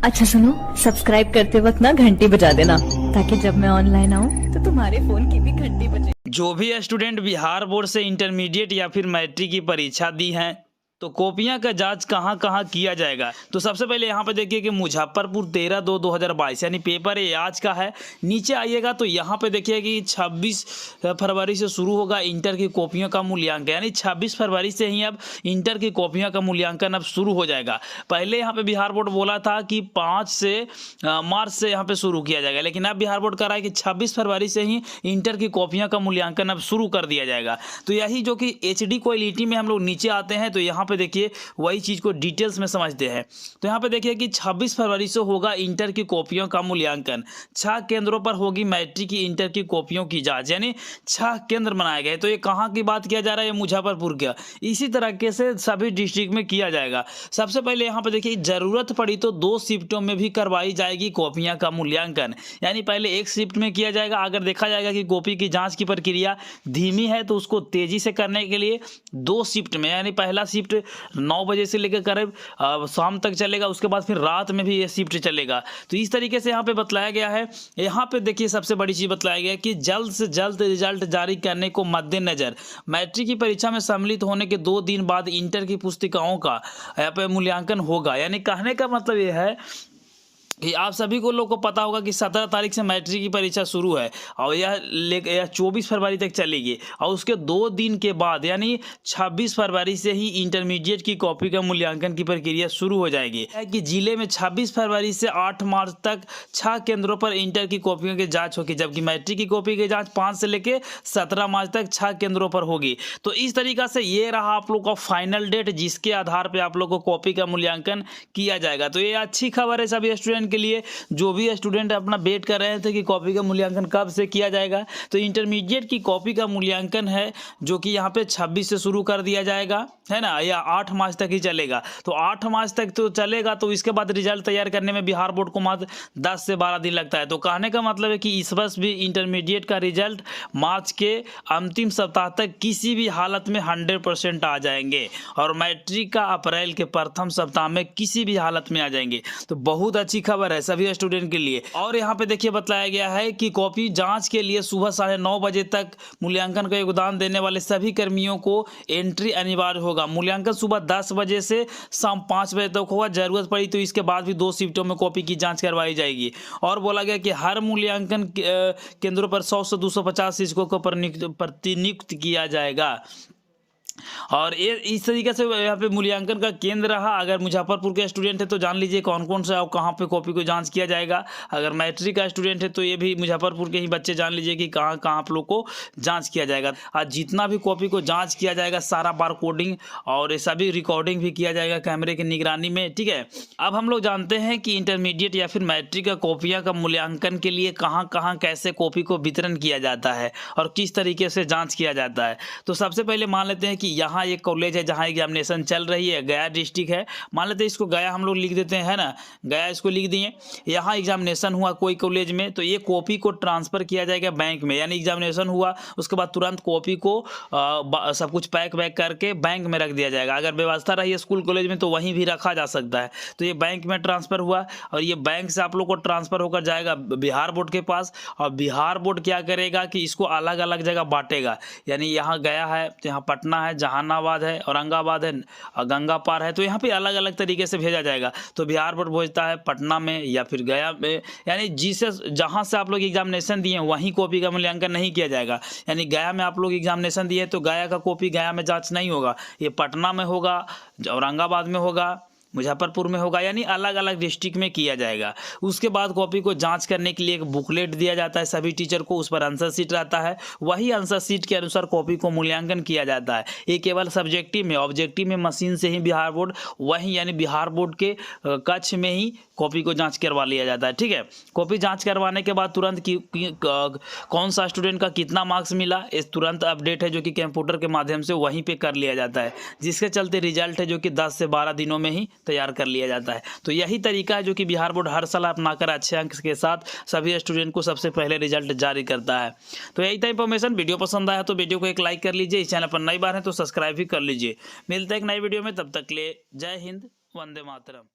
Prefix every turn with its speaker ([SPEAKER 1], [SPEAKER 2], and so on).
[SPEAKER 1] अच्छा सुनो, सब्सक्राइब करते वक्त ना घंटी बजा देना ताकि जब मैं ऑनलाइन आऊँ तो तुम्हारे फोन की भी घंटी बजे।
[SPEAKER 2] जो भी स्टूडेंट बिहार बोर्ड से इंटरमीडिएट या फिर मैट्रिक की परीक्षा दी हैं तो कॉपियां का जांच कहां कहां किया जाएगा। तो सबसे पहले यहां पर देखिए कि मुजफ्फरपुर 13/2/2022 यानी पेपर ये आज का है। नीचे आइएगा तो यहां पे देखिए कि 26 फरवरी से शुरू होगा इंटर की कॉपियों का मूल्यांकन, यानी 26 फरवरी से ही अब इंटर की कॉपियों का मूल्यांकन अब शुरू हो जाएगा। पहले यहाँ पे बिहार बोर्ड बोला था कि 5 से मार्च से यहाँ पे शुरू किया जाएगा, लेकिन अब बिहार बोर्ड कह रहा है कि 26 फरवरी से ही इंटर की कॉपियों का मूल्यांकन अब शुरू कर दिया जाएगा। तो यही जो कि HD क्वालिटी में हम लोग नीचे आते हैं तो यहाँ पे देखिए वही चीज़ को डिटेल्स में समझते हैं। तो यहाँ पे देखिए कि 26 फरवरी से होगा इंटर की कॉपियों का मूल्यांकन। 6 केंद्रों पर होगी मैट्रिक की इंटर की कॉपियों की जांच, यानी 6 केंद्र बनाए गए। तो ये कहाँ की बात किया जा रहा है? ये मुजफ्फरपुर का। इसी तरीके से सभी डिस्ट्रिक्ट में किया जाएगा। सबसे पहले यहाँ पे देखिए जरूरत पड़ी तो 2 शिफ्टों में भी करवाई जाएगी कॉपियाँ का मूल्यांकन, यानी पहले एक शिफ्ट में किया जाएगा। अगर देखा जाएगा कि कॉपी की जाँच की प्रक्रिया धीमी है तो उसको तेजी से करने के लिए 2 शिफ्ट में, यानी पहला शिफ्ट 9 बजे से लेकर करीब शाम तक चलेगा, उसके बाद फिर रात में भी ये शिफ्ट चलेगा। तो इस तरीके से यहाँ पे बतलाया गया है। यहाँ पे देखिए सबसे बड़ी चीज़ बतलाया गया है कि जल्द से जल्द रिजल्ट जारी करने को मद्देनजर मैट्रिक की परीक्षा में सम्मिलित होने के 2 दिन बाद इंटर की पुस्तिकाओं का यहाँ पे मूल्यांकन होगा। यानी कहने का मतलब ये है कि आप सभी को लोग को पता होगा कि 17 तारीख से मैट्रिक की परीक्षा शुरू है और यह 24 फरवरी तक चलेगी, और उसके 2 दिन के बाद यानी 26 फरवरी से ही इंटरमीडिएट की कॉपी का मूल्यांकन की प्रक्रिया शुरू हो जाएगी। कि जिले में 26 फरवरी से 8 मार्च तक 6 केंद्रों पर इंटर की कॉपियों की जांच होगी, जबकि मैट्रिक की कॉपी की जांच 5 से लेकर 17 मार्च तक 6 केंद्रों पर होगी। तो इस तरीका से ये रहा आप लोग का फाइनल डेट, जिसके आधार पर आप लोग को कॉपी का मूल्यांकन किया जाएगा। तो ये अच्छी खबर है सभी स्टूडेंट के लिए। जो भी स्टूडेंट अपना वेट कर रहे थे कि कॉपी का मूल्यांकन कब से किया जाएगा, तो इंटरमीडिएट की कॉपी का मूल्यांकन है जो कि यहाँ पे 26 से शुरू कर दिया जाएगा, है ना, या 8 मार्च तक ही चलेगा। तो 8 मार्च तक तो चलेगा, तो इसके बाद रिजल्ट तैयार करने में बिहार बोर्ड को मात्र 10 से 12 दिन लगता है। तो कहने का मतलब है कि इस वर्ष भी इंटरमीडिएट का रिजल्ट मार्च के अंतिम सप्ताह तक किसी भी हालत में 100% आ जाएंगे, और मैट्रिक का अप्रैल के प्रथम सप्ताह में किसी भी हालत में आ जाएंगे। तो बहुत अच्छी खबर है सभी स्टूडेंट के लिए। और यहाँ पे देखिए बताया गया है कि कॉपी जांच के लिए सुबह 9:30 बजे तक मूल्यांकन का योगदान देने वाले सभी कर्मियों को एंट्री अनिवार्य होगा। मूल्यांकन सुबह 10 बजे से शाम 5 बजे तक होगा। जरूरत पड़ी तो इसके बाद भी 2 शिफ्टों में कॉपी की जांच करवाई जाएगी। और बोला गया कि हर मूल्यांकन केंद्रों पर 100 से 250 शिक्षकों को प्रतिनियुक्त किया जाएगा। और ये इस तरीके से यहाँ पे मूल्यांकन का केंद्र रहा। अगर मुजफ्फरपुर के स्टूडेंट है तो जान लीजिए कौन कौन सा और कहाँ पे कॉपी को जांच किया जाएगा। अगर मैट्रिक का स्टूडेंट है तो ये भी मुजफ्फरपुर के ही बच्चे जान लीजिए कि कहाँ कहाँ आप लोग को जांच किया जाएगा। और जितना भी कॉपी को जांच किया जाएगा सारा बार कोडिंग और सभी रिकॉर्डिंग भी किया जाएगा कैमरे की निगरानी में, ठीक है। अब हम लोग जानते हैं कि इंटरमीडिएट या फिर मैट्रिक का कॉपियाँ का मूल्यांकन के लिए कहाँ कहाँ कैसे कॉपी को वितरण किया जाता है और किस तरीके से जाँच किया जाता है। तो सबसे पहले मान लेते हैं कि यहाँ एक कॉलेज है जहाँ एग्जामिनेशन चल रही है, गया डिस्ट्रिक्ट है। मान लेते हैं इसको गया हम लोग लिख देते हैं, है ना, गया इसको लिख दिए। यहाँ एग्जामिनेशन हुआ कोई कॉलेज में, तो ये कॉपी को ट्रांसफर किया जाएगा बैंक में, यानी एग्जामिनेशन हुआ उसके बाद तुरंत कॉपी को सब कुछ पैक वैक करके बैंक में रख दिया जाएगा। अगर व्यवस्था रही है स्कूल कॉलेज में तो वहीं भी रखा जा सकता है। तो ये बैंक में ट्रांसफर हुआ और ये बैंक से आप लोग को ट्रांसफर होकर जाएगा बिहार बोर्ड के पास, और बिहार बोर्ड क्या करेगा कि इसको अलग अलग जगह बांटेगा। यानी यहाँ गया है, यहाँ पटना है, जहानाबाद है, औरंगाबाद है, गंगा पार है, तो यहाँ पे अलग अलग तरीके से भेजा जाएगा। तो बिहार बोर्ड भेजता है पटना में या फिर गया में, यानी जिसे जहाँ से आप लोग एग्जामिनेशन दिए वहीं कॉपी का मूल्यांकन नहीं किया जाएगा। यानी गया में आप लोग एग्जामिनेशन दिए तो गया का कॉपी गया में जांच नहीं होगा, ये पटना में होगा, औरंगाबाद में होगा, मुजफ्फरपुर में होगा, यानी अलग अलग डिस्ट्रिक्ट में किया जाएगा। उसके बाद कॉपी को जांच करने के लिए एक बुकलेट दिया जाता है सभी टीचर को, उस पर आंसर शीट रहता है, वही आंसर शीट के अनुसार कॉपी को मूल्यांकन किया जाता है। ये केवल सब्जेक्टिव में, ऑब्जेक्टिव में मशीन से ही बिहार बोर्ड वहीं यानी बिहार बोर्ड के कक्ष में ही कॉपी को जांच करवा लिया जाता है, ठीक है। कॉपी जांच करवाने के बाद तुरंत कौन सा स्टूडेंट का कितना मार्क्स मिला इस तुरंत अपडेट है जो कि कंप्यूटर के माध्यम से वहीं पे कर लिया जाता है, जिसके चलते रिजल्ट है जो कि 10 से 12 दिनों में ही तैयार कर लिया जाता है। तो यही तरीका है जो कि बिहार बोर्ड हर साल अपनाकर अच्छे अंक के साथ सभी स्टूडेंट को सबसे पहले रिजल्ट जारी करता है। तो यही था इंफॉर्मेशन। वीडियो पसंद आया तो वीडियो को एक लाइक कर लीजिए, इस चैनल पर नई बार है तो सब्सक्राइब भी कर लीजिए। मिलते हैं एक नई वीडियो में, तब तक के लिए जय हिंद, वंदे मातरम।